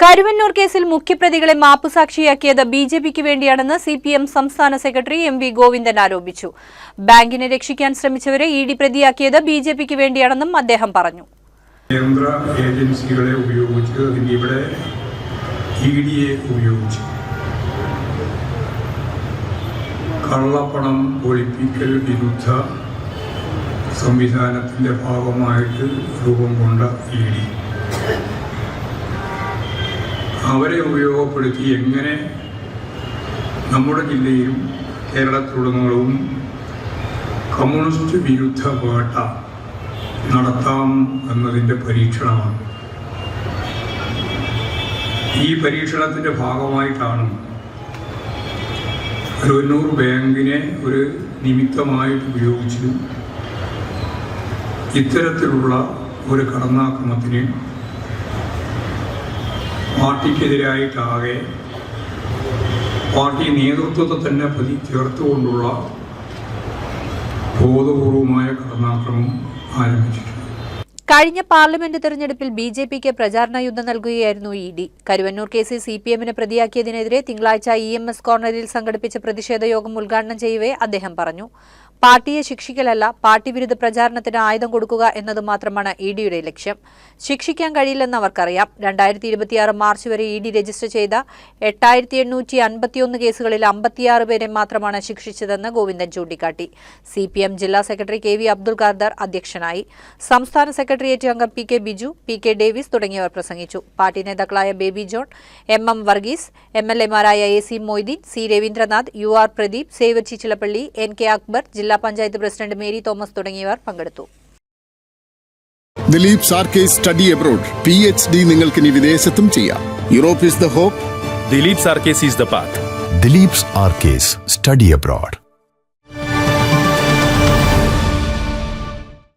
കരുവന്നൂർ കേസിൽ മുഖ്യപ്രതികളെ മാപ്പുസാക്ഷിയാക്കിയത് ബിജെപിക്ക് വേണ്ടിയാണെന്ന് സിപിഎം സംസ്ഥാന സെക്രട്ടറി എം.വി. ഗോവിന്ദൻ ആരോപിച്ചു. ബാങ്കിനെ രക്ഷിക്കാൻ ശ്രമിച്ചവരെ ഇഡി പ്രതിയാക്കിയത് ബിജെപിക്ക് വേണ്ടിയാണെന്നും അദ്ദേഹം പറഞ്ഞു. കേന്ദ്ര ഏജൻസികളെ ഉപയോഗിച്ച് ഇവിടെ ഇഡിയെ ഉപയോഗിച്ച് കള്ളപ്പണം ഒളിപ്പിക്കൽ വിരുദ്ധ സംവിധാനത്തിന്റെ ഭാഗമായിട്ട് രൂപം കൊണ്ട ഇഡി അവരെ ഉപയോഗപ്പെടുത്തി എങ്ങനെ നമ്മുടെ ജില്ലയിലും കേരളത്തിലുടനീളവും കമ്മ്യൂണിസ്റ്റ് വിരുദ്ധ വേട്ട നടത്താം എന്നതിൻ്റെ പരീക്ഷണമാണ്. ഈ പരീക്ഷണത്തിൻ്റെ ഭാഗമായിട്ടാണ് കരുവന്നൂർ ബാങ്കിനെ ഒരു നിമിത്തമായിട്ട് ഉപയോഗിച്ച് ഇത്തരത്തിലുള്ള ഒരു കടന്നാക്രമണത്തിന് പാർട്ടിക്കെതിരായിട്ടാകെ പാർട്ടി നേതൃത്വത്തെ തന്നെ ചേർത്തുകൊണ്ടുള്ള ബോധപൂർവമായ കടന്നാക്രമണം ആരംഭിച്ചിട്ടുണ്ട്. കഴിഞ്ഞ പാർലമെന്റ് തെരഞ്ഞെടുപ്പിൽ ബിജെപിക്ക് പ്രചാരണ യുദ്ധം നൽകുകയായിരുന്നു ഇഡി. കരുവന്നൂർ കേസിൽ സിപിഎമ്മിനെ പ്രതിയാക്കിയതിനെതിരെ തിങ്കളാഴ്ച EMS കോർണറിൽ സംഘടിപ്പിച്ച പ്രതിഷേധ യോഗം ഉദ്ഘാടനം ചെയ്യവേ അദ്ദേഹം പറഞ്ഞു, പാർട്ടിയെ ശിക്ഷിക്കലല്ല, പാർട്ടി വിരുദ്ധ പ്രചാരണത്തിന് ആയുധം കൊടുക്കുക എന്നത് മാത്രമാണ് ഇഡിയുടെ ലക്ഷ്യം. ശിക്ഷിക്കാൻ കഴിയില്ലെന്ന് അവർക്കറിയാം. 2026 മാർച്ച് വരെ ഇഡി രജിസ്റ്റർ ചെയ്ത 8851 കേസുകളിൽ 56 പേരെ മാത്രമാണ് ശിക്ഷിച്ചതെന്ന് ഗോവിന്ദൻ ചൂണ്ടിക്കാട്ടി. സിപിഎം ജില്ലാ സെക്രട്ടറി KV അബ്ദുൽ ഖാദർ അധ്യക്ഷനായി. സംസ്ഥാന സെക്രട്ടേറിയറ്റ് അംഗം PK ബിജു, PK ഡേവിസ് തുടങ്ങിയവർ പ്രസംഗിച്ചു. പാർട്ടി നേതാക്കളായ ബേബി ജോൺ, MM വർഗീസ്, MLA മാരായ AC Moideen, C Raveendranath, UR Pradeep, Xavier Chittilappilly, NK Akbar, ജില്ലാ പഞ്ചായത്ത് പ്രസിഡന്റ് മേരി തോമസ് തുടങ്ങിയവർ പങ്കെടുത്തു. Dileep Sarkis study abroad PhD നിങ്ങൾക്ക് ഇനി വിദേശത്തും ചെയ്യാം. Europe is the hope. Dileep Sarkis is the path. Dileep Sarkis study abroad.